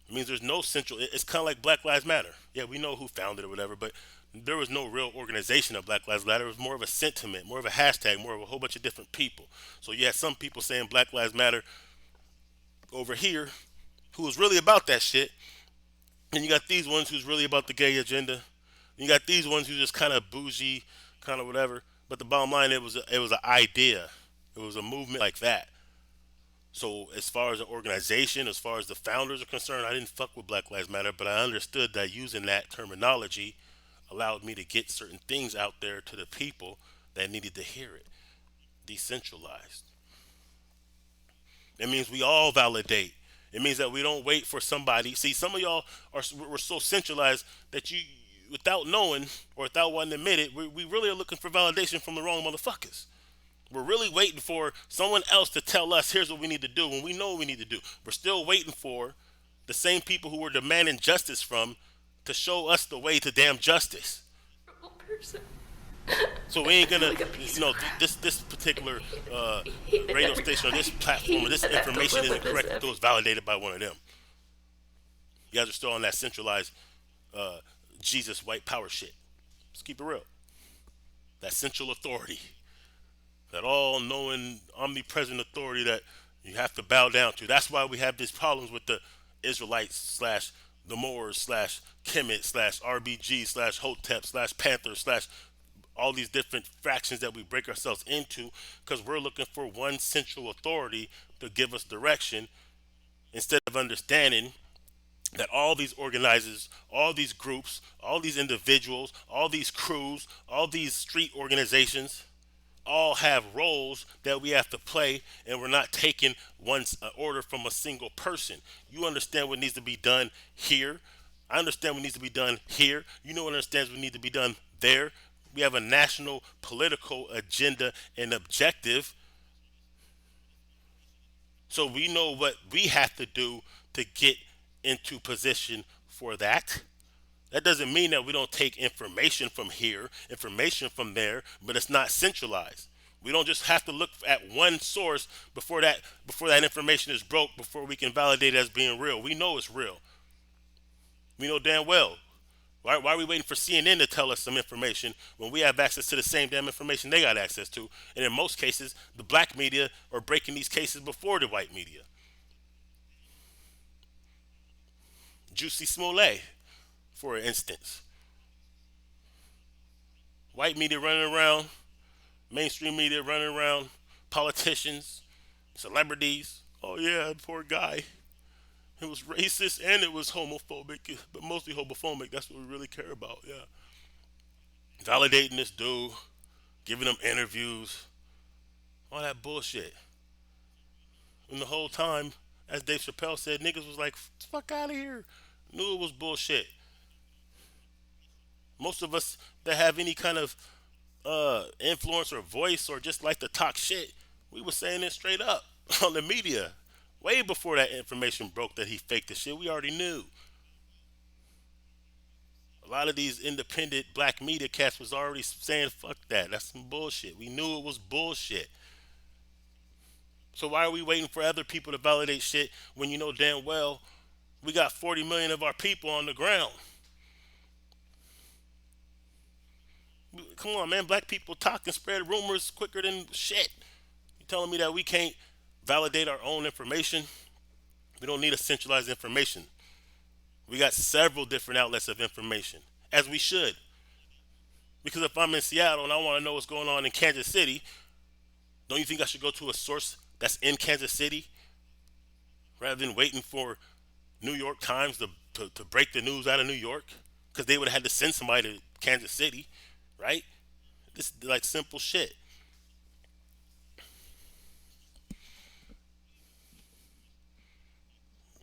It means there's no central. It's kind of like Black Lives Matter. Yeah, we know who founded it or whatever, but there was no real organization of Black Lives Matter. It was more of a sentiment, more of a hashtag, more of a whole bunch of different people. So you had some people saying Black Lives Matter over here who was really about that shit, and you got these ones who's really about the gay agenda. You got these ones who just kind of bougie, kind of whatever. But the bottom line, it was an idea. It was a movement like that. So as far as the organization, as far as the founders are concerned, I didn't fuck with Black Lives Matter, but I understood that using that terminology allowed me to get certain things out there to the people that needed to hear it. Decentralized. It means we all validate. It means that we don't wait for somebody. See, some of y'all we're so centralized that you, without knowing or without wanting to admit it, we really are looking for validation from the wrong motherfuckers. We're really waiting for someone else to tell us here's what we need to do when we know what we need to do. We're still waiting for the same people who we're demanding justice from to show us the way to damn justice. Horrible person. So we ain't I feel gonna, like a piece you of know, crap. this particular Hate that radio every station or I this platform or hate this that I have to information live with isn't this correct until every it's validated by one of them. You guys are still on that centralized uh, Jesus white power shit. Let's keep it real. That central authority, that all-knowing, omnipresent authority that you have to bow down to. That's why we have these problems with the Israelites slash the Moors slash Kemet slash RBG slash Hotep slash Panther slash all these different fractions that we break ourselves into because we're looking for one central authority to give us direction instead of understanding that all these organizers, all these groups, all these individuals, all these crews, all these street organizations all have roles that we have to play, and we're not taking one order from a single person. You understand what needs to be done here. I understand what needs to be done here. You know what understands what needs to be done there. We have a national political agenda and objective, so we know what we have to do to get into position for that. That doesn't mean that we don't take information from here, information from there, but it's not centralized. We don't just have to look at one source before that information is broke before we can validate it as being real. We know it's real. We know damn well. Why are we waiting for CNN to tell us some information when we have access to the same damn information they got access to? And in most cases, the black media are breaking these cases before the white media. Juicy Smollett, for instance. White media running around Mainstream media running around, politicians, celebrities. Oh yeah, poor guy. It was racist and it was homophobic, but mostly homophobic. That's what we really care about. Yeah, validating this dude, giving him interviews, all that bullshit. And the whole time, as Dave Chappelle said, niggas was like, "Fuck out of here." Knew it was bullshit. Most of us that have any kind of influence or voice or just like to talk shit, we were saying it straight up on the media. Way before that information broke that he faked the shit, we already knew. A lot of these independent black media cats was already saying fuck that. That's some bullshit. We knew it was bullshit. So why are we waiting for other people to validate shit when you know damn well we got 40 million of our people on the ground? Come on, man. Black people talk and spread rumors quicker than shit. You telling me that we can't validate our own information? We don't need a centralized information. We got several different outlets of information, as we should. Because if I'm in Seattle and I want to know what's going on in Kansas City, don't you think I should go to a source that's in Kansas City rather than waiting for New York Times to break the news out of New York? Because they would have had to send somebody to Kansas City, right? This is like simple shit.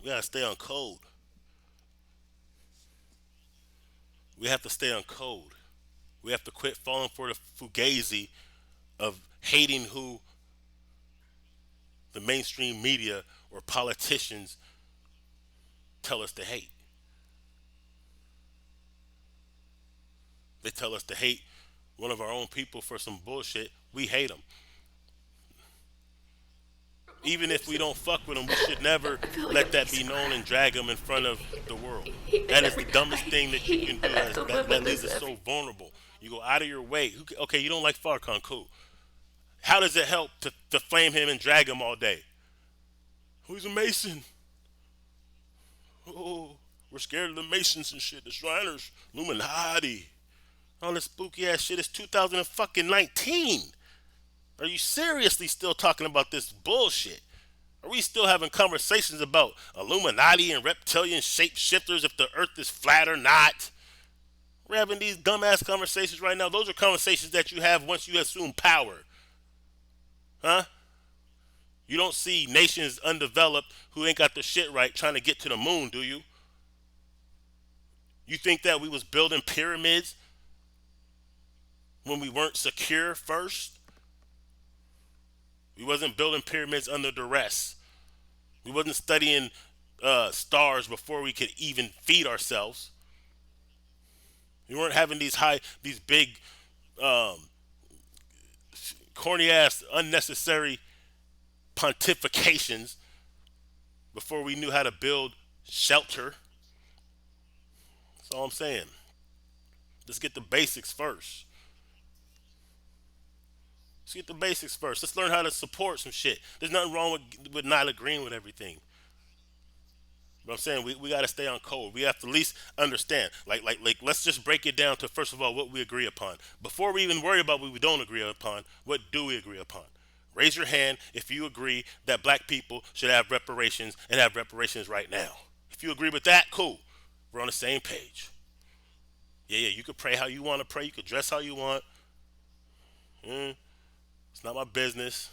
We gotta stay on code. We have to stay on code. We have to quit falling for the fugazi of hating who the mainstream media or politicians tell us to hate. They tell us to hate one of our own people for some bullshit. We hate them. Horrible Even if we person. don't fuck with them, we should never I feel like let I'm being that be known and surrounded. drag them in front of I hate the that. world. I hate that That is the every. I dumbest thing that you can hate do. that I have to live That with leaves this us so every. vulnerable. You go out of your way. Okay, you don't like Farrakhan, cool. How does it help to flame him and drag him all day? Who's a Mason? Oh, we're scared of the Masons and shit. The Shriners, Illuminati, all this spooky ass shit. It's 2019. Are you seriously still talking about this bullshit? Are we still having conversations about Illuminati and reptilian shapeshifters if the earth is flat or not? We're having these dumbass conversations right now. Those are conversations that you have once you assume power. Huh? You don't see nations undeveloped who ain't got their shit right trying to get to the moon, do you? You think that we was building pyramids when we weren't secure first? We wasn't building pyramids under duress. We wasn't studying stars before we could even feed ourselves. We weren't having these big, um, corny ass, unnecessary pontifications before we knew how to build shelter. That's all I'm saying. Let's get the basics first. Let's get the basics first. Let's learn how to support some shit. There's nothing wrong with not agreeing with everything. But I'm saying we got to stay on code. We have to at least understand. Like, let's just break it down to first of all what we agree upon. Before we even worry about what we don't agree upon, what do we agree upon? Raise your hand if you agree that black people should have reparations and have reparations right now. If you agree with that, cool. We're on the same page. Yeah, yeah. You could pray how you want to pray. You could dress how you want. Mm, it's not my business.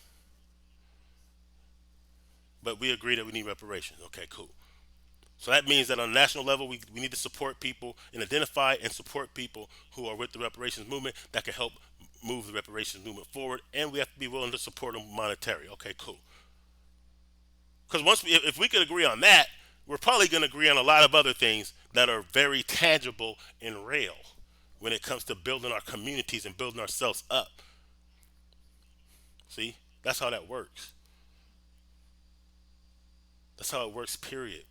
But we agree that we need reparations. Okay, cool. So that means that on a national level, we need to support people and identify and support people who are with the reparations movement that can help move the reparations movement forward. And we have to be willing to support them monetarily. Okay, cool. Because if we could agree on that, we're probably going to agree on a lot of other things that are very tangible and real when it comes to building our communities and building ourselves up. See, that's how that works. That's how it works. Period.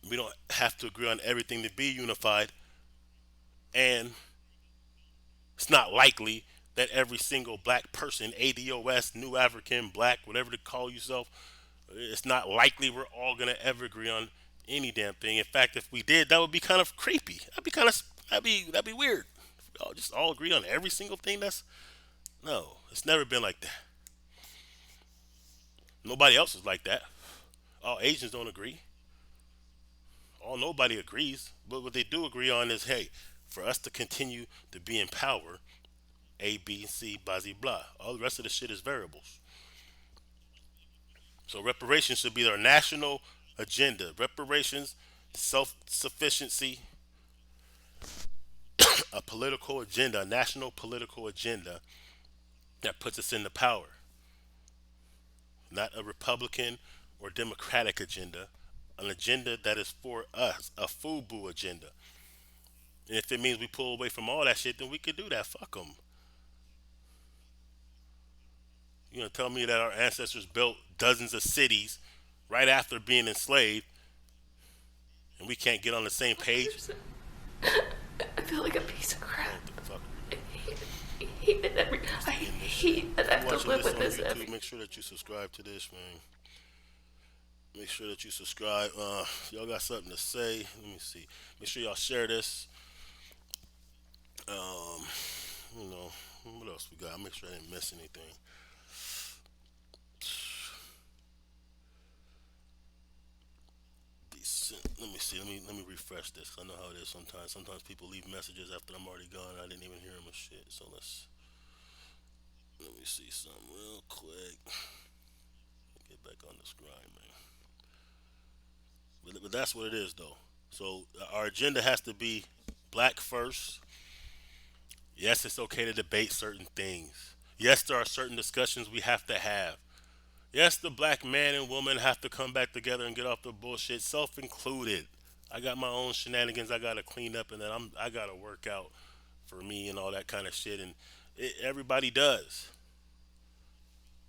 We don't have to agree on everything to be unified, and it's not likely that every single black person, ADOS, New African, Black, whatever to call yourself, it's not likely we're all gonna ever agree on any damn thing. In fact, if we did, that would be kind of creepy. That'd be weird. If we all just all agree on every single thing. No, it's never been like that. Nobody else is like that. All Asians don't agree. All nobody agrees. But what they do agree on is, hey, for us to continue to be in power, A, B, C, blah, blah, blah. All the rest of the shit is variables. So reparations should be their national agenda. Reparations, self sufficiency, a political agenda, a national political agenda that puts us into power, not a Republican or Democratic agenda, an agenda that is for us, a FUBU agenda. And if it means we pull away from all that shit, then we could do that. Fuck them. You gonna tell me that our ancestors built dozens of cities right after being enslaved, and we can't get on the same page? Person. I feel like a piece of I crap. don't think fuck. I hate it every. I In this shit. hate that I If have you're to watching live this with on this YouTube, every. make sure that you subscribe to this, man. Make sure that you subscribe. Y'all got something to say? Let me see. Make sure y'all share this. Um, you know, what else we got? Make sure I didn't miss anything. Decent. Let me see. Let me refresh this. 'Cause I know how it is sometimes. Sometimes people leave messages after I'm already gone. I didn't even hear them and shit. So let me see something real quick. Get back on this grind, man. But that's what it is, though. So our agenda has to be black first. Yes, it's okay to debate certain things. Yes, there are certain discussions we have to have. Yes, the black man and woman have to come back together and get off the bullshit, self included. I got my own shenanigans I gotta clean up, and then I gotta work out for me and all that kind of shit, and everybody does.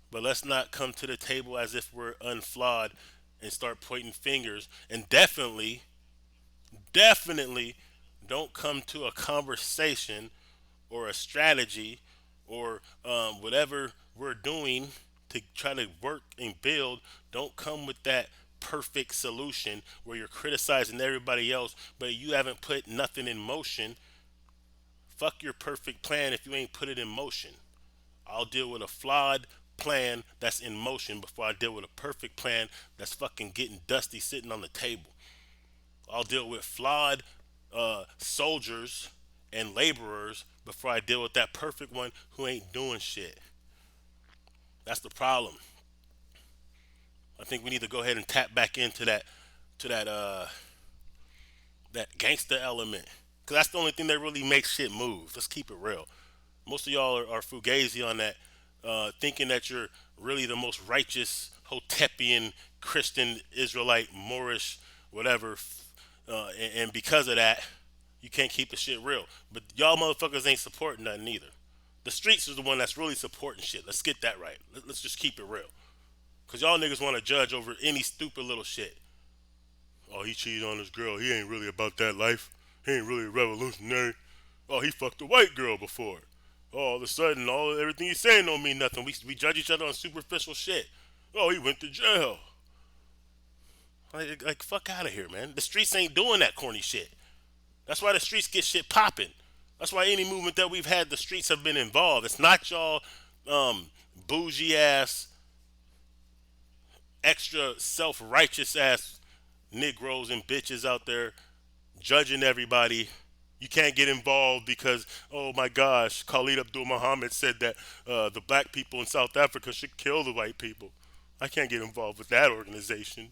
But let's not come to the table as if we're unflawed and start pointing fingers. And definitely don't come to a conversation or a strategy or whatever we're doing to try to work and build. Don't come with that perfect solution where you're criticizing everybody else, but you haven't put nothing in motion. Fuck your perfect plan if you ain't put it in motion. I'll deal with a flawed plan that's in motion before I deal with a perfect plan that's fucking getting dusty sitting on the table. I'll deal with flawed soldiers and laborers before I deal with that perfect one who ain't doing shit. That's the problem. I think we need to go ahead and tap back into that gangster element, cause that's the only thing that really makes shit move. Let's keep it real. Most of y'all are fugazi on that, thinking that you're really the most righteous Hotepian Christian Israelite Moorish whatever, and because of that, you can't keep the shit real. But y'all motherfuckers ain't supporting nothing either. The streets is the one that's really supporting shit. Let's get that right. Let's just keep it real. Cause y'all niggas want to judge over any stupid little shit. Oh, he cheated on his girl. He ain't really about that life. He ain't really a revolutionary. Oh, he fucked a white girl before. Oh, all of a sudden, everything he's saying don't mean nothing. We judge each other on superficial shit. Oh, he went to jail. Like fuck out of here, man. The streets ain't doing that corny shit. That's why the streets get shit popping. That's why any movement that we've had, the streets have been involved. It's not y'all bougie ass, extra self righteous ass Negroes and bitches out there judging everybody. You can't get involved because, oh my gosh, Khalid Abdul Muhammad said that the black people in South Africa should kill the white people. I can't get involved with that organization.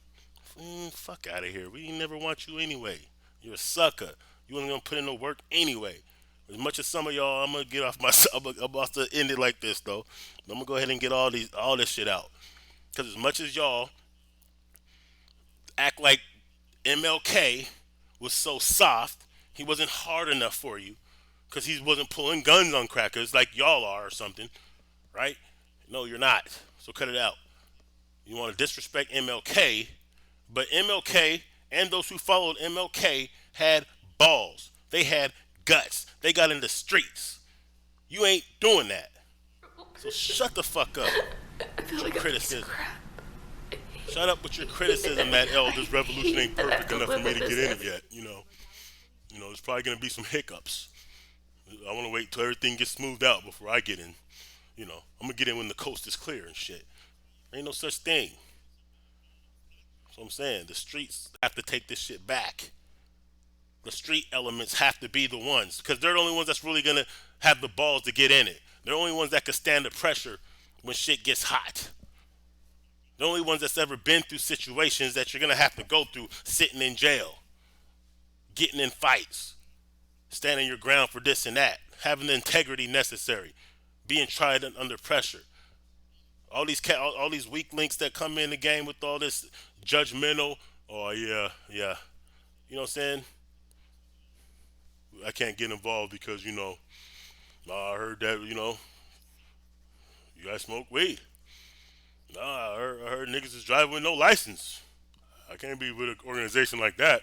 Fuck out of here. We never want you anyway. You're a sucker. You ain't gonna put in no work anyway. As much as some of y'all, I'm gonna get off my. I'm about to end it like this though. I'm gonna go ahead and get all this shit out. Because as much as y'all act like MLK was so soft, he wasn't hard enough for you because he wasn't pulling guns on crackers like y'all are or something, right? No, you're not. So cut it out. You want to disrespect MLK, but MLK and those who followed MLK had balls. They had guts. They got in the streets. You ain't doing that. So Person. shut the fuck up I with feel your like a piece of criticism. crap. Shut up with your I hate criticism that, oh, this revolution ain't that I have perfect to enough for live me with to this get in it every. yet. There's probably gonna be some hiccups. I want to wait till everything gets smoothed out before I get in. I'm gonna get in when the coast is clear and shit. Ain't no such thing. That's what I'm saying. The streets have to take this shit back. The street elements have to be the ones because they're the only ones that's really gonna have the balls to get in it. They're the only ones that can stand the pressure when shit gets hot. The only ones that's ever been through situations that you're gonna have to go through, sitting in jail, getting in fights, standing your ground for this and that, having the integrity necessary, being tried under pressure. All these weak links that come in the game with all this judgmental. Oh yeah, yeah. You know what I'm saying? I can't get involved because nah, I heard that you guys smoke weed. Nah, I heard niggas is driving with no license. I can't be with an organization like that.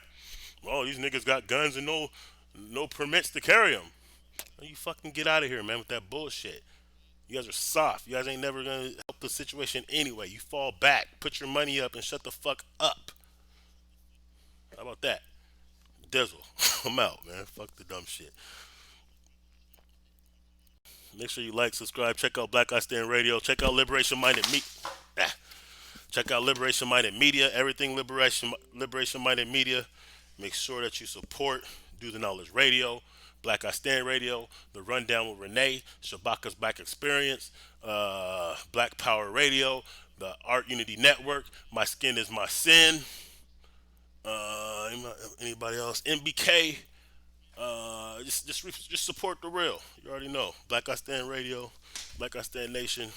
Oh, these niggas got guns and no permits to carry them. You fucking get out of here, man, with that bullshit. You guys are soft. You guys ain't never gonna help the situation anyway. You fall back, put your money up, and shut the fuck up. How about that? Dizzle. I'm out, man. Fuck the dumb shit. Make sure you like, subscribe, check out Black I Stand Radio, check out Liberation Minded Media. Check out Liberation Minded Media, everything Liberation Minded Media. Make sure that you support Do the Knowledge Radio, Black I Stand Radio, The Rundown with Renee, Shabaka's Black Experience, Black Power Radio, the Art Unity Network, My Skin is My Sin. Anybody else? MBK. Just support the real. You already know. Black I Stand Radio, Black I Stand Nation.